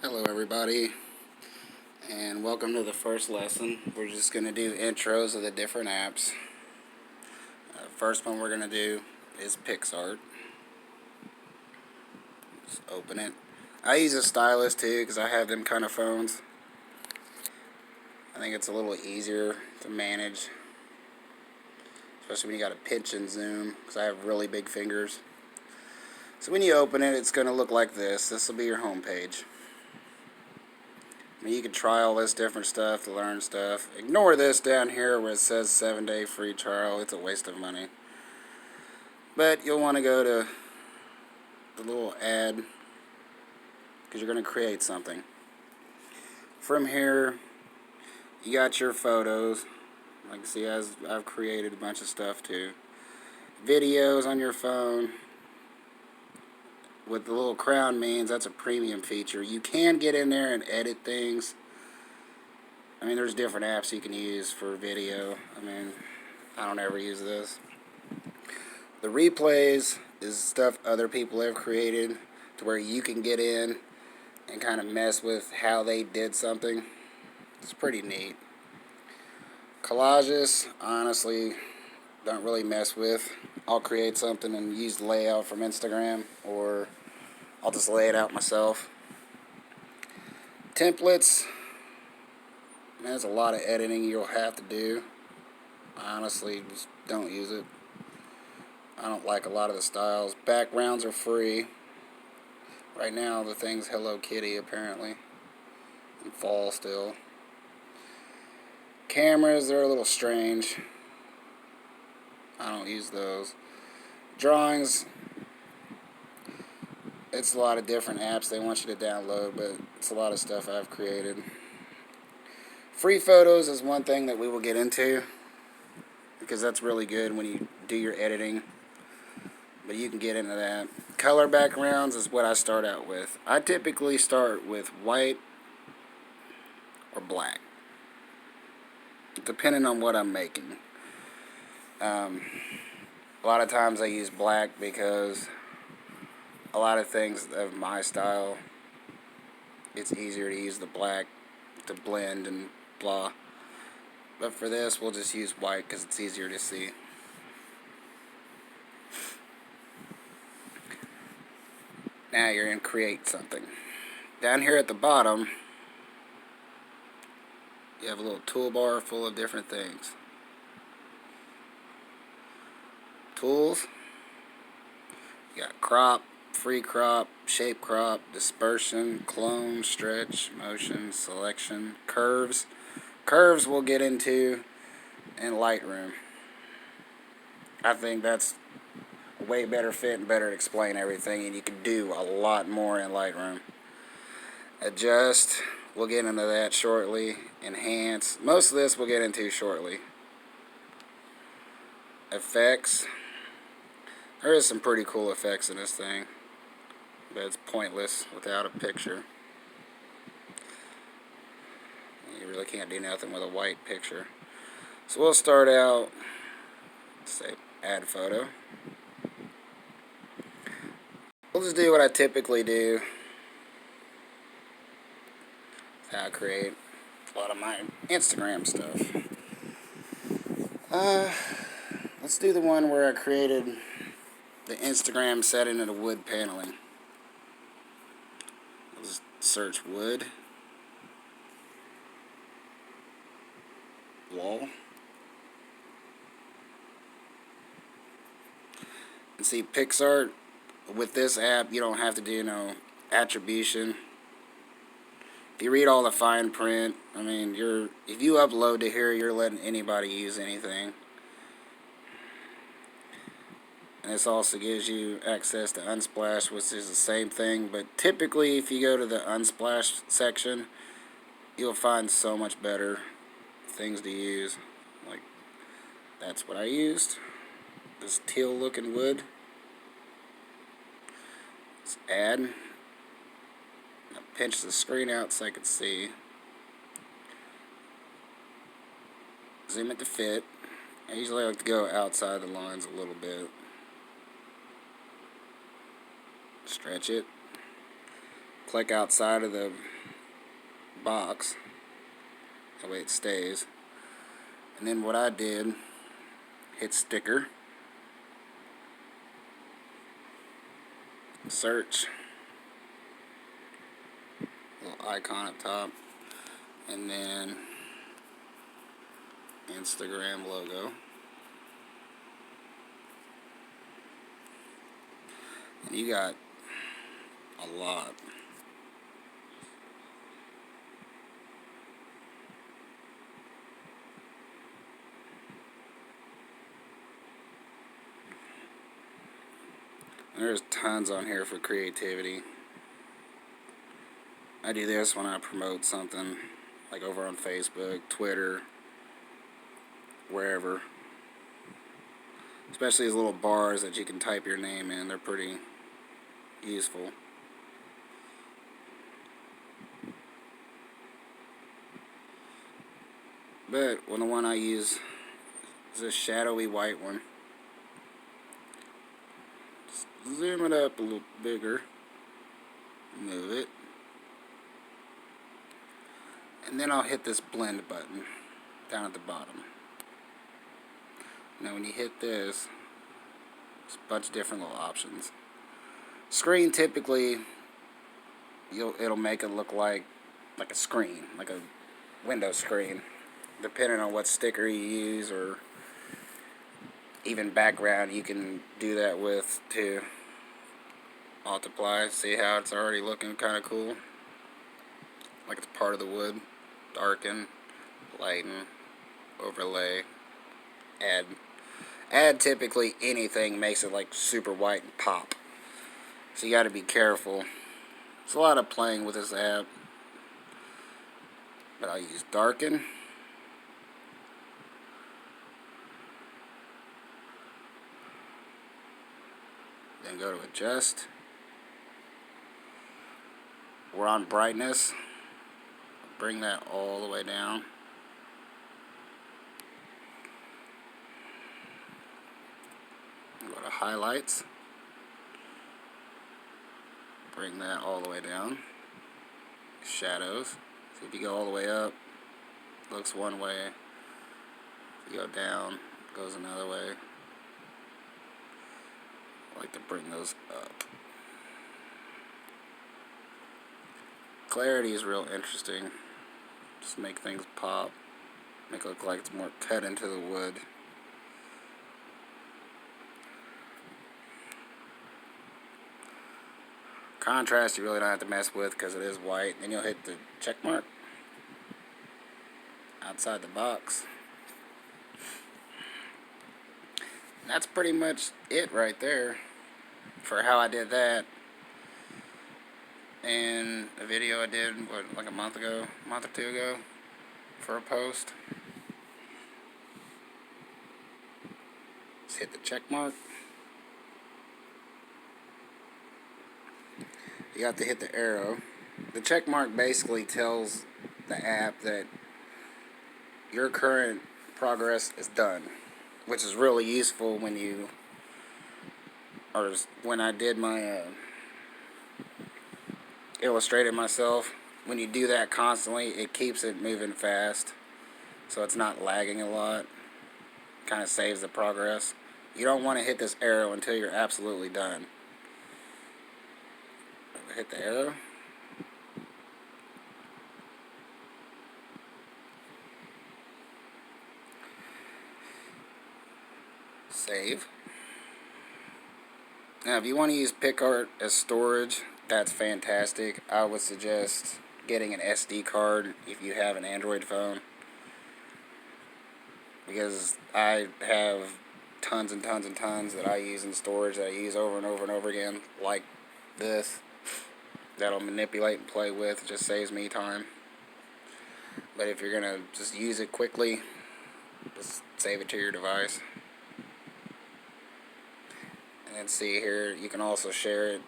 Hello everybody, and welcome to the first lesson. We're just going to do intros of the different apps. First one we're going to do is Picsart. Just open it. I use a stylus too because I have them kind of phones. I think it's a little easier to manage, especially when you got to pinch and zoom because I have really big fingers. So when you open it, it's going to look like this. This will be your home page. You can try all this different stuff to learn stuff. Ignore this down here where it says 7-day free trial. It's a waste of money. But you'll want to go to the little ad because you're going to create something. From here, you got your photos. Like you see, I've created a bunch of stuff too. Videos on your phone. What the little crown means, that's a premium feature. You can get in there and edit things. I mean, there's different apps you can use for video. I don't ever use this. The replays is stuff other people have created to where you can get in and kind of mess with how they did something. It's pretty neat. Collages, honestly, don't really mess with. I'll create something and use the layout from Instagram, or I'll just lay it out myself. Templates, man, there's a lot of editing you'll have to do. I honestly just don't use it. I don't like a lot of the styles. Backgrounds are free. Right now the thing's Hello Kitty apparently. And fall still. Cameras, they're a little strange. I don't use those. Drawings, it's a lot of different apps they want you to download, but it's a lot of stuff I've created. Free photos is one thing that we will get into because that's really good when you do your editing, but you can get into that. Color backgrounds is what I start out with. I typically start with white or black, depending on what I'm making. A lot of times I use black because a lot of things of my style, it's easier to use the black to blend and blah. But for this, we'll just use white because it's easier to see. Now you're in create something. Down here at the bottom, you have a little toolbar full of different things. Tools, you got crop, free crop, shape crop, dispersion, clone, stretch, motion, selection, curves. Curves we'll get into in Lightroom. I think that's a way better fit and better to explain everything, and you can do a lot more in Lightroom. Adjust, we'll get into that shortly. Enhance, most of this we'll get into shortly. Effects, there is some pretty cool effects in this thing, but it's pointless without a picture. You really can't do nothing with a white picture. So we'll start out, say, add photo. We'll just do what I typically do. How I create a lot of my Instagram stuff. Let's do the one where I created the Instagram setting of the wood paneling. I'll just search wood. Wall. And see, Picsart, with this app, you don't have to do no attribution. If you read all the fine print, if you upload to here, you're letting anybody use anything. And this also gives you access to Unsplash, which is the same thing. But typically, if you go to the Unsplash section, you'll find so much better things to use. Like, that's what I used. This teal looking wood. Let's add. I'll pinch the screen out so I can see. Zoom it to fit. I usually like to go outside the lines a little bit. Stretch it. Click outside of the box. That way it stays. And then what I did, hit sticker, search, little icon up top, and then Instagram logo. And you got a lot. There's tons on here for creativity. I do this when I promote something, like over on Facebook, Twitter, wherever. Especially these little bars that you can type your name in. They're pretty useful. But the one I use is a shadowy white one. Just zoom it up a little bigger. Move it. And then I'll hit this blend button down at the bottom. Now when you hit this, there's a bunch of different little options. Screen, typically it'll make it look like a screen, like a window screen, depending on what sticker you use, or even background you can do that with too. Multiply, see how it's already looking kind of cool, like it's part of the wood. Darken, lighten, overlay, add. Typically anything makes it like super white and pop, so you got to be careful. There's a lot of playing with this app, but I'll use darken, then go to adjust. We're on brightness. Bring that all the way down. Go to highlights. Bring that all the way down. Shadows. See, if you go all the way up, it looks one way. If you go down, it goes another way. I like to bring those up. Clarity is real interesting. Just make things pop. Make it look like it's more cut into the wood. Contrast you really don't have to mess with because it is white. Then you'll hit the check mark outside the box. And that's pretty much it right there for how I did that. And a video I did, like a month or two ago, for a post. Just hit the check mark. You have to hit the arrow. The check mark basically tells the app that your current progress is done, which is really useful when I did my illustrated myself. When you do that constantly, it keeps it moving fast, so it's not lagging a lot. Kind of saves the progress. You don't want to hit this arrow until you're absolutely done. Hit the arrow. Save. Now, if you want to use Picsart as storage, that's fantastic. I would suggest getting an SD card if you have an Android phone, because I have tons and tons and tons that I use in storage that I use over and over and over again, like this, that I'll manipulate and play with. It just saves me time. But if you're going to just use it quickly, just save it to your device. And then see here, you can also share it,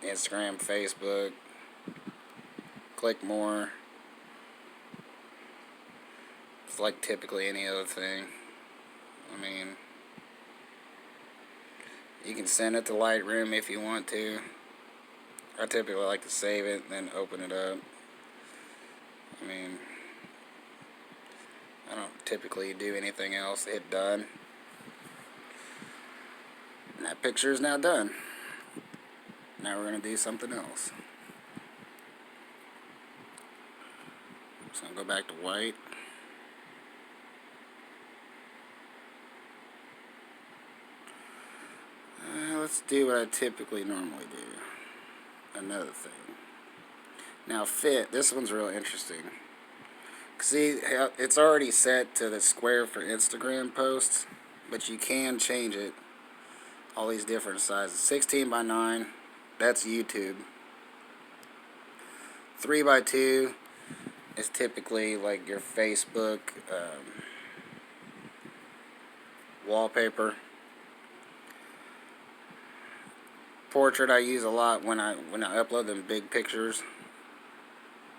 Instagram, Facebook, click more. It's like typically any other thing. I mean, you can send it to Lightroom if you want to. I typically like to save it and then open it up. I mean, I don't typically do anything else. Hit done. And that picture is now done. Now we're going to do something else. So I'll go back to white. Let's do what I typically normally do. Another thing. Now fit, this one's real interesting. See, it's already set to the square for Instagram posts, but you can change it. All these different sizes. 16 by 9, that's YouTube. 3 by 2 is typically like your Facebook wallpaper. Portrait I use a lot when I upload them big pictures.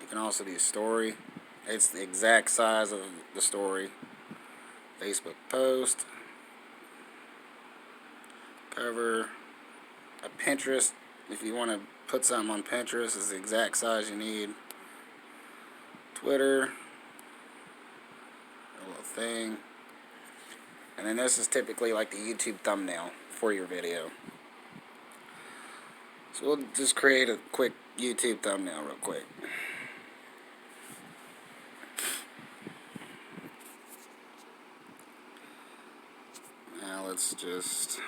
You can also do story. It's the exact size of the story. Facebook post. Cover. A Pinterest, if you want to put something on Pinterest, is the exact size you need. Twitter. A little thing. And then this is typically like the YouTube thumbnail for your video. So we'll just create a quick YouTube thumbnail real quick. Now let's just...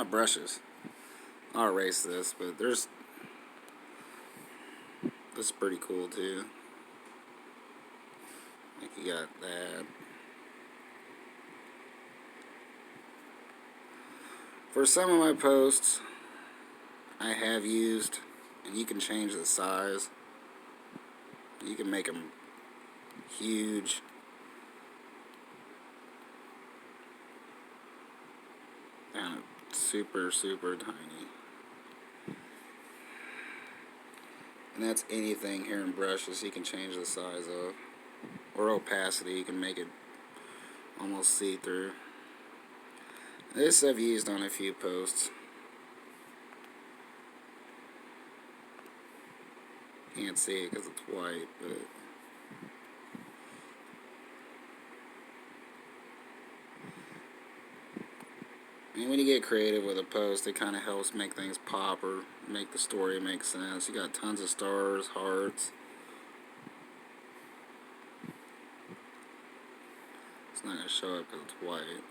brushes. I'll erase this, but there's... This is pretty cool too. Like you got that. For some of my posts, I have used, and you can change the size. You can make them huge. And super, super tiny. And that's anything here in brushes you can change the size of. Or opacity, you can make it almost see-through. This I've used on a few posts. Can't see it because it's white, but I mean, when you get creative with a post, it kind of helps make things pop or make the story make sense. You got tons of stars, hearts. It's not going to show up because it's white.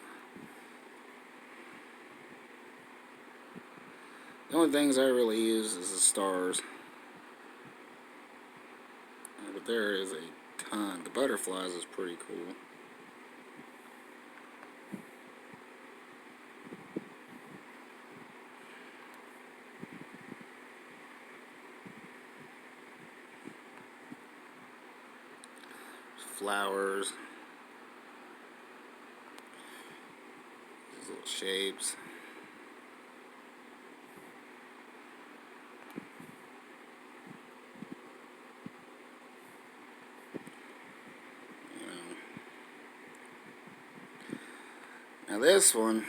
The only things I really use is the stars. But there is a ton. The butterflies is pretty cool. Flowers. These little shapes. Now this one,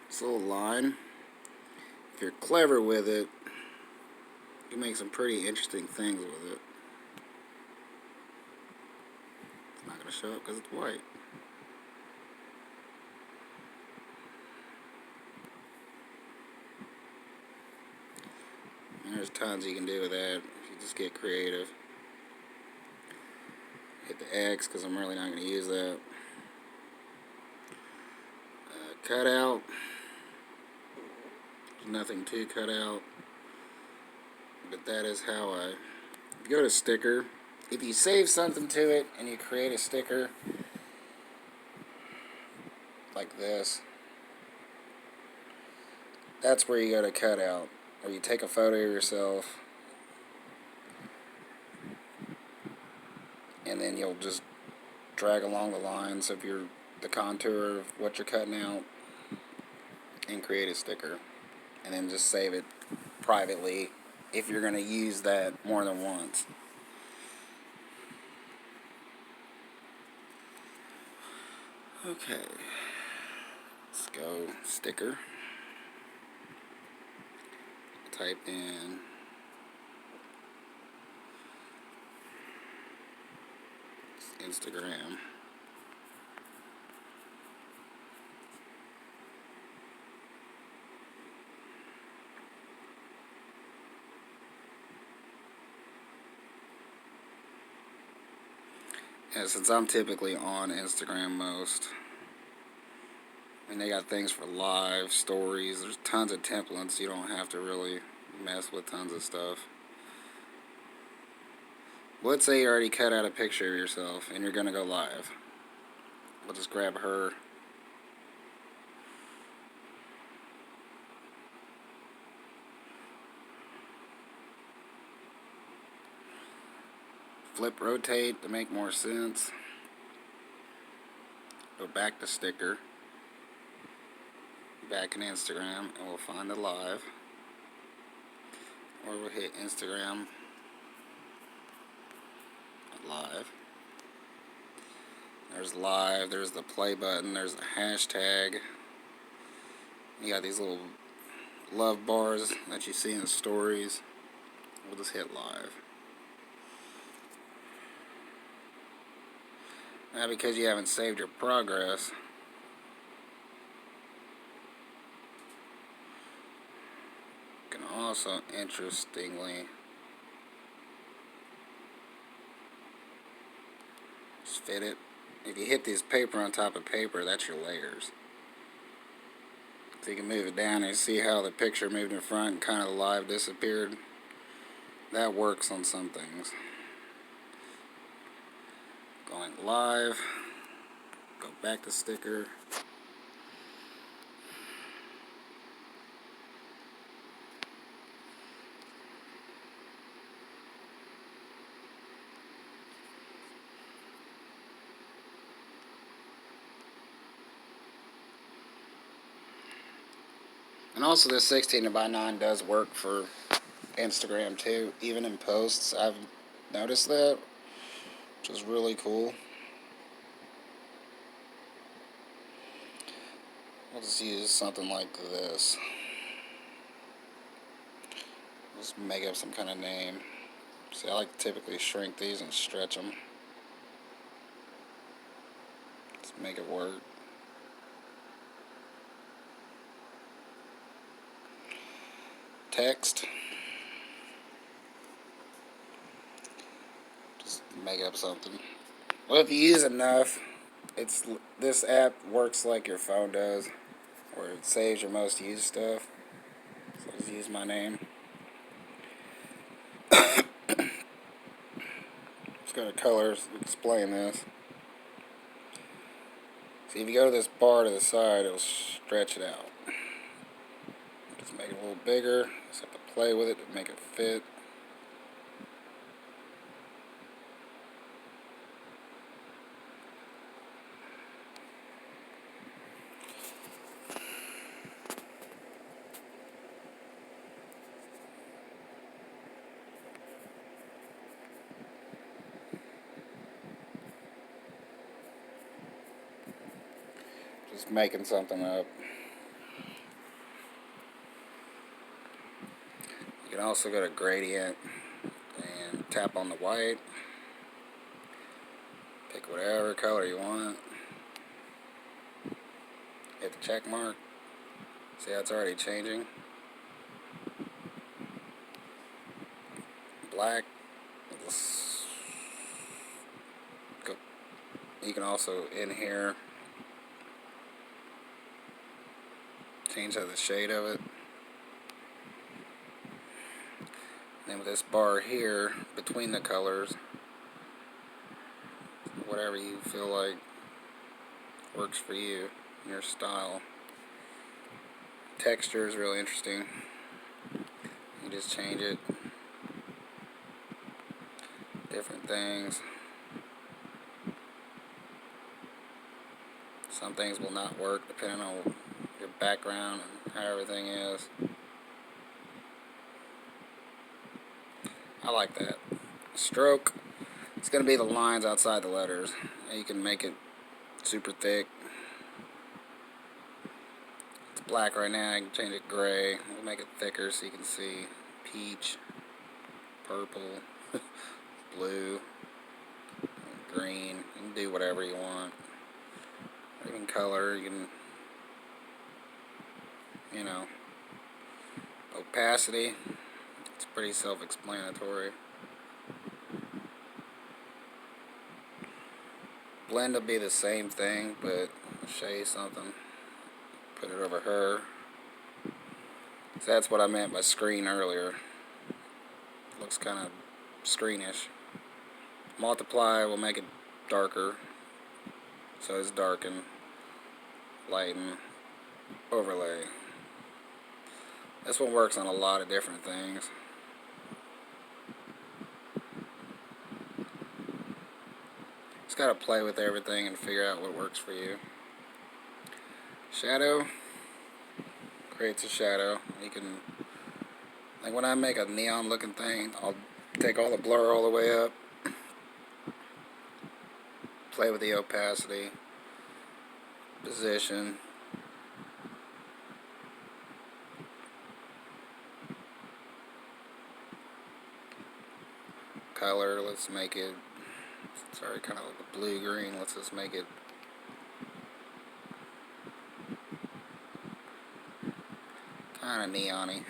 this little line, if you're clever with it, you make some pretty interesting things with it. It's not going to show up because it's white. And there's tons you can do with that if you just get creative. Hit the X because I'm really not going to use that. Cut out. There's nothing to cut out. But that is how I go to sticker. If you save something to it and you create a sticker like this, that's where you go to cut out. Or you take a photo of yourself and then you'll just drag along the lines of the contour of what you're cutting out and create a sticker. And then just save it privately if you're going to use that more than once. Okay, let's go sticker. Type in Instagram. Yeah, since I'm typically on Instagram most, and they got things for live stories. There's tons of templates. You don't have to really mess with tons of stuff. Let's say you already cut out a picture of yourself and you're gonna go live. We'll just grab her. Flip, rotate to make more sense. Go back to sticker. Back in Instagram, and we'll find the live. Or we'll hit Instagram live. There's live, there's the play button, there's the hashtag. You got these little love bars that you see in the stories. We'll just hit live. Now, because you haven't saved your progress, you can also, interestingly, just fit it. If you hit these paper on top of paper, that's your layers. So you can move it down and see how the picture moved in front and kind of the live disappeared. That works on some things. Going live, go back to sticker. And also this 16:9 does work for Instagram too, even in posts. I've noticed that, which is really cool. We'll just use something like this. Just make up some kind of name. See, I like to typically shrink these and stretch them. Let's make it work. Text. Just make up something. Well, if you use enough, this app works like your phone does, where it saves your most used stuff. So I'll just use my name. Let's go to colors, explain this. See, if you go to this bar to the side, it'll stretch it out. Just make it a little bigger. Just have to play with it to make it fit. Just making something up. You can also go to gradient and tap on the white. Pick whatever color you want. Hit the check mark. See how it's already changing? Black. You can also, in here, change the shade of it. Then with this bar here, between the colors, whatever you feel like works for you, your style. Texture is really interesting. You just change it. Different things. Some things will not work depending on your background and how everything is. I like that. Stroke, it's going to be the lines outside the letters. You can make it super thick. It's black right now, I can change it gray. We'll make it thicker so you can see peach, purple, blue, green. You can do whatever you want. You can color, you can, you know, opacity. It's pretty self-explanatory. Blend will be the same thing, but I'll show you something. Put it over her. So that's what I meant by screen earlier. Looks kind of screenish. Multiply will make it darker, so it's darken, lighten, overlay. This one works on a lot of different things. Just gotta play with everything and figure out what works for you. Shadow creates a shadow. You can, like when I make a neon looking thing, I'll take all the blur all the way up, play with the opacity, position. Color, let's make it, sorry, kind of like a blue-green. Let's just make it kind of neon-y.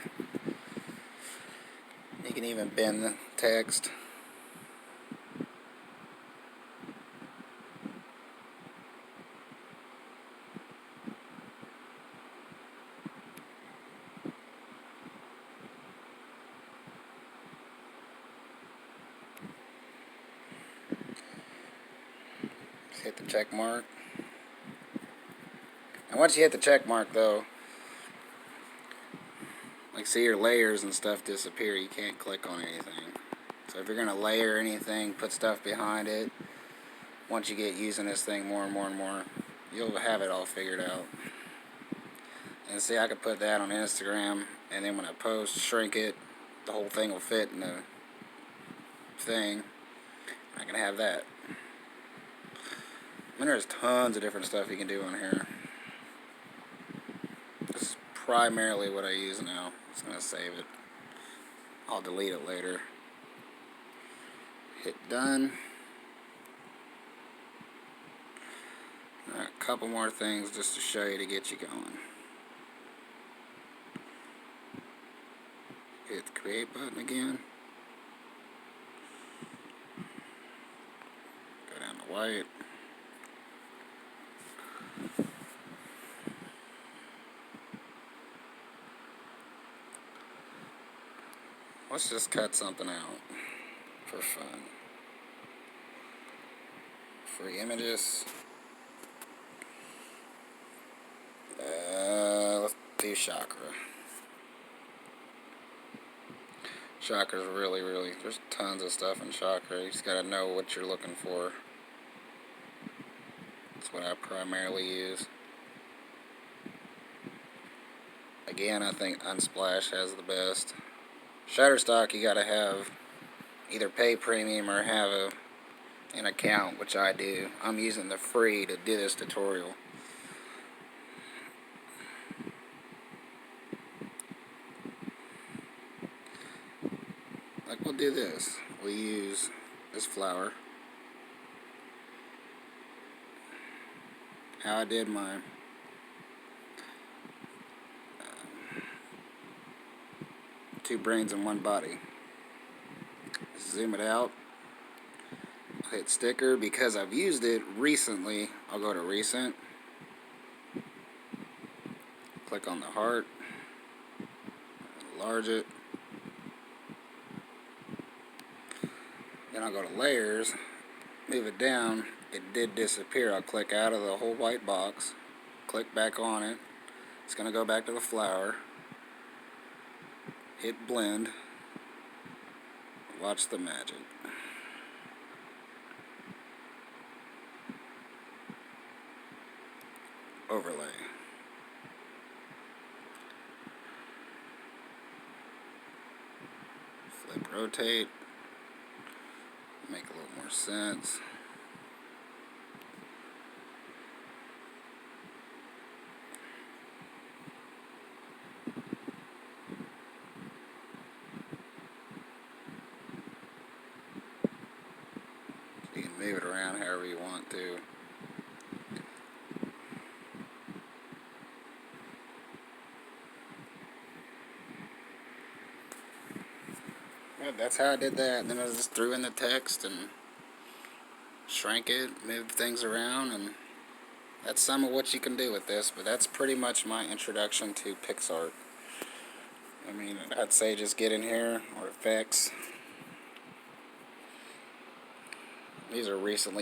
You can even bend the text. Just hit the check mark. And once you hit the check mark, though, like see your layers and stuff disappear. You can't click on anything. So if you're going to layer anything, put stuff behind it, once you get using this thing more and more and more, you'll have it all figured out. And see, I could put that on Instagram, and then when I post, shrink it, the whole thing will fit in the thing. I can have that. I mean, there's tons of different stuff you can do on here. This is primarily what I use now. I'm just going to save it. I'll delete it later. Hit done. Alright, a couple more things just to show you to get you going. Hit the create button again. Go down to white. Let's just cut something out for fun. Free images. Let's do chakra. Chakra's really, there's tons of stuff in chakra. You just gotta know what you're looking for. That's what I primarily use. Again, I think Unsplash has the best. Shutterstock, you gotta have either pay premium or have an account, which I do. I'm using the free to do this tutorial. Like, we'll do this. We'll use this flower. How I did mine. Two brains in one body. Zoom it out. I'll hit sticker. Because I've used it recently, I'll go to recent. Click on the heart. Enlarge it. Then I'll go to layers. Move it down. It did disappear. I'll click out of the whole white box. Click back on it. It's going to go back to the flower. Hit blend. Watch the magic. Overlay. Flip, rotate. Make a little more sense. You can move it around to. Yeah, that's how I did that. And then I just threw in the text and shrank it, moved things around, and that's some of what you can do with this. But that's pretty much my introduction to Picsart. I mean, I'd say just get in here, or effects. These are recently